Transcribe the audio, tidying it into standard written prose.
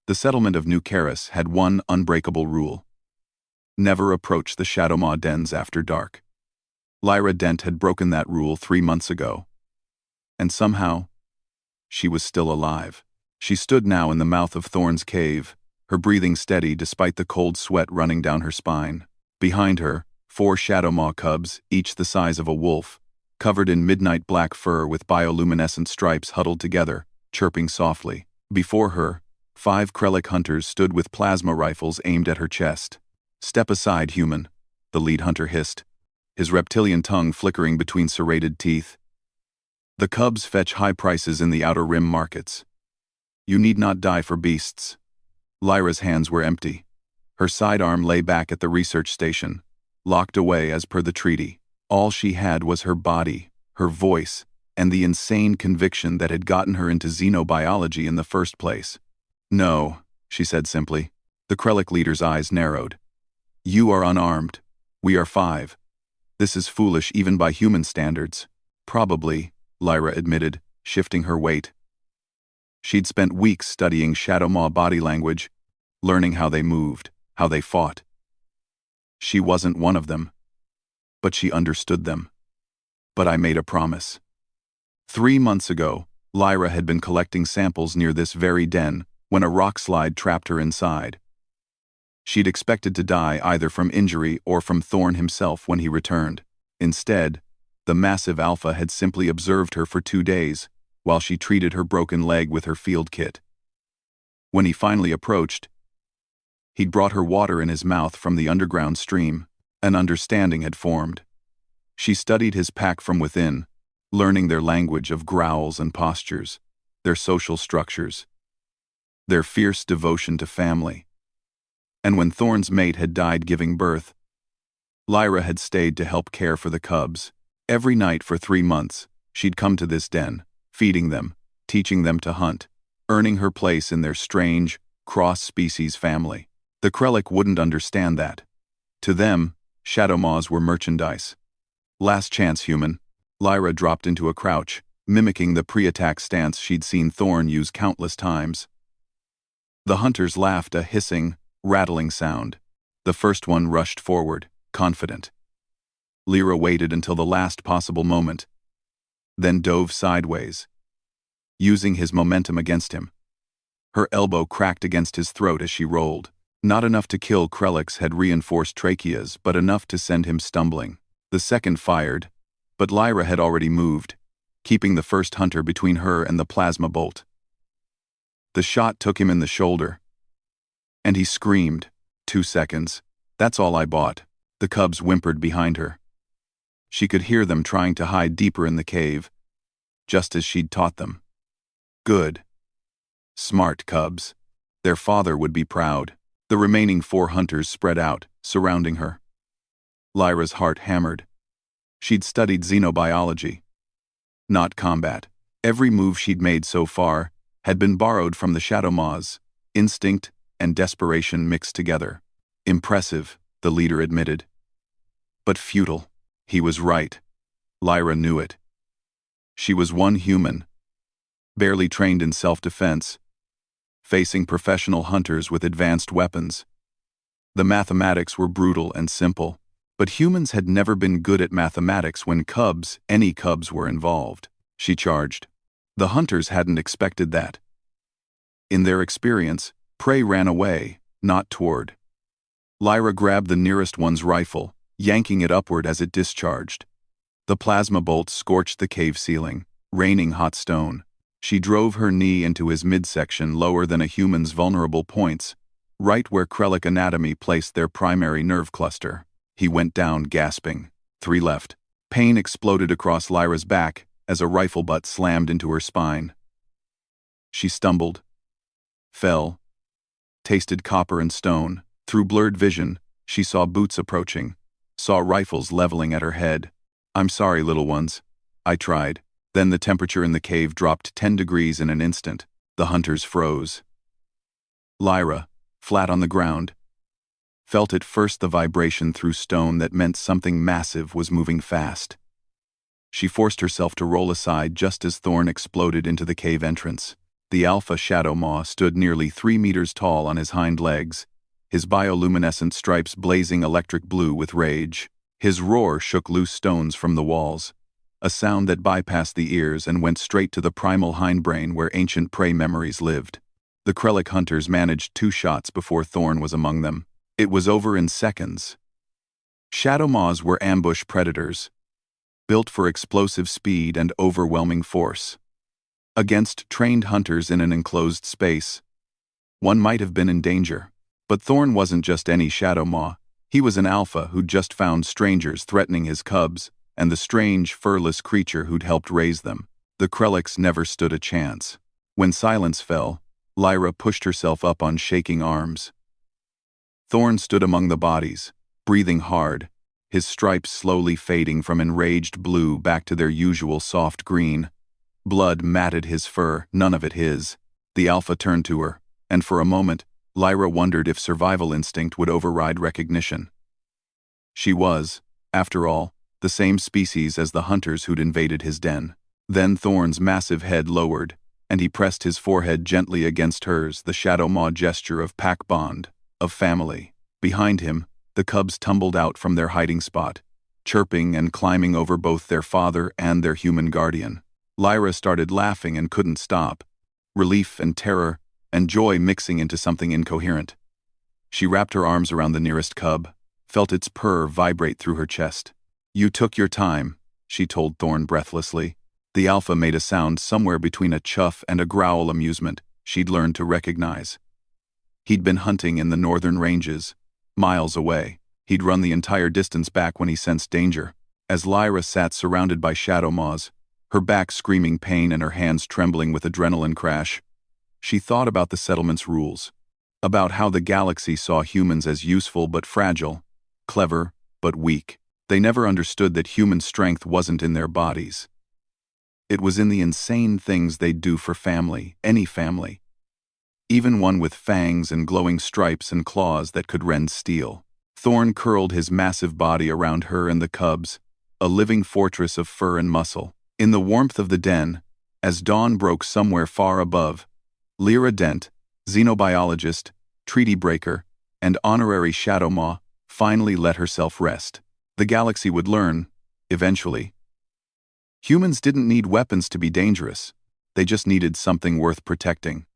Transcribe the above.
The settlement of New Karis had one unbreakable rule: never approach the Shadow Maw dens after dark. Lyra Dent had broken that rule 3 months ago. And somehow, she was still alive. She stood now in the mouth of Thorne's cave, her breathing steady despite the cold sweat running down her spine. Behind her, 4 Shadow Maw cubs, each the size of a wolf, covered in midnight black fur with bioluminescent stripes huddled together, chirping softly. Before her, 5 Krellic hunters stood with plasma rifles aimed at her chest. "Step aside, human," the lead hunter hissed, his reptilian tongue flickering between serrated teeth. "The cubs fetch high prices in the Outer Rim markets. You need not die for beasts." Lyra's hands were empty. Her sidearm lay back at the research station, locked away as per the treaty. All she had was her body, her voice, and the insane conviction that had gotten her into xenobiology in the first place. "No," she said simply. The Krellic leader's eyes narrowed. "You are unarmed. We are 5. This is foolish even by human standards." "Probably," Lyra admitted, shifting her weight. She'd spent weeks studying Shadow Maw body language, learning how they moved, how they fought. She wasn't one of them, but she understood them. "But I made a promise." 3 months ago, Lyra had been collecting samples near this very den when a rock slide trapped her inside. She'd expected to die either from injury or from Thorne himself when he returned. Instead, the massive alpha had simply observed her for 2 days, while she treated her broken leg with her field kit. When he finally approached, he'd brought her water in his mouth from the underground stream. An understanding had formed. She studied his pack from within, learning their language of growls and postures, their social structures, their fierce devotion to family. And when Thorne's mate had died giving birth, Lyra had stayed to help care for the cubs. Every night for 3 months, she'd come to this den, feeding them, teaching them to hunt, earning her place in their strange, cross-species family. The Krellic wouldn't understand that. To them, Shadow Maws were merchandise. "Last chance, human." Lyra dropped into a crouch, mimicking the pre-attack stance she'd seen Thorne use countless times. The hunters laughed, a hissing, rattling sound. The first one rushed forward, confident. Lyra waited until the last possible moment, then dove sideways, using his momentum against him. Her elbow cracked against his throat as she rolled. Not enough to kill Krellic's had reinforced tracheas, but enough to send him stumbling. The second fired, but Lyra had already moved, keeping the first hunter between her and the plasma bolt. The shot took him in the shoulder, and he screamed. 2 seconds. "That's all I bought." The cubs whimpered behind her. She could hear them trying to hide deeper in the cave, just as she'd taught them. Good. Smart cubs. Their father would be proud. The remaining 4 hunters spread out, surrounding her. Lyra's heart hammered. She'd studied xenobiology, not combat. Every move she'd made so far had been borrowed from the Shadow Maws, instinct and desperation mixed together. Impressive, the leader admitted. But futile. He was right. Lyra knew it. She was one human, barely trained in self-defense, facing professional hunters with advanced weapons. The mathematics were brutal and simple, but humans had never been good at mathematics when any cubs were involved. She charged. The hunters hadn't expected that. In their experience, prey ran away, not toward. Lyra grabbed the nearest one's rifle, yanking it upward as it discharged. The plasma bolt scorched the cave ceiling, raining hot stone. She drove her knee into his midsection lower than a human's vulnerable points, right where Krellic anatomy placed their primary nerve cluster. He went down, gasping. 3 left. Pain exploded across Lyra's back as a rifle butt slammed into her spine. She stumbled, fell, tasted copper and stone. Through blurred vision, she saw boots approaching, saw rifles leveling at her head. "I'm sorry, little ones. I tried." Then the temperature in the cave dropped 10 degrees in an instant. The hunters froze. Lyra, flat on the ground, felt at first the vibration through stone that meant something massive was moving fast. She forced herself to roll aside just as Thorne exploded into the cave entrance. The alpha Shadow Maw stood nearly 3 meters tall on his hind legs, his bioluminescent stripes blazing electric blue with rage. His roar shook loose stones from the walls, a sound that bypassed the ears and went straight to the primal hindbrain where ancient prey memories lived. The Krellic hunters managed 2 shots before Thorne was among them. It was over in seconds. Shadow Maws were ambush predators, built for explosive speed and overwhelming force. Against trained hunters in an enclosed space, one might have been in danger. But Thorne wasn't just any Shadow Maw. He was an alpha who'd just found strangers threatening his cubs, and the strange, furless creature who'd helped raise them. The Krellics never stood a chance. When silence fell, Lyra pushed herself up on shaking arms. Thorne stood among the bodies, breathing hard, his stripes slowly fading from enraged blue back to their usual soft green. Blood matted his fur, none of it his. The alpha turned to her, and for a moment, Lyra wondered if survival instinct would override recognition. She was, after all, the same species as the hunters who'd invaded his den. Then Thorne's massive head lowered, and he pressed his forehead gently against hers, the Shadow Maw gesture of pack bond, of family. Behind him, the cubs tumbled out from their hiding spot, chirping and climbing over both their father and their human guardian. Lyra started laughing and couldn't stop, relief and terror and joy mixing into something incoherent. She wrapped her arms around the nearest cub, felt its purr vibrate through her chest. "You took your time," she told Thorne breathlessly. The alpha made a sound somewhere between a chuff and a growl amusement she'd learned to recognize. He'd been hunting in the northern ranges, miles away. He'd run the entire distance back when he sensed danger. As Lyra sat surrounded by Shadow Maws, her back screaming pain and her hands trembling with adrenaline crash, she thought about the settlement's rules, about how the galaxy saw humans as useful but fragile, clever but weak. They never understood that human strength wasn't in their bodies. It was in the insane things they'd do for family, any family. Even one with fangs and glowing stripes and claws that could rend steel. Thorne curled his massive body around her and the cubs, a living fortress of fur and muscle. In the warmth of the den, as dawn broke somewhere far above, Lyra Dent, xenobiologist, treaty breaker, and honorary Shadow Maw, finally let herself rest. The galaxy would learn, eventually. Humans didn't need weapons to be dangerous. They just needed something worth protecting.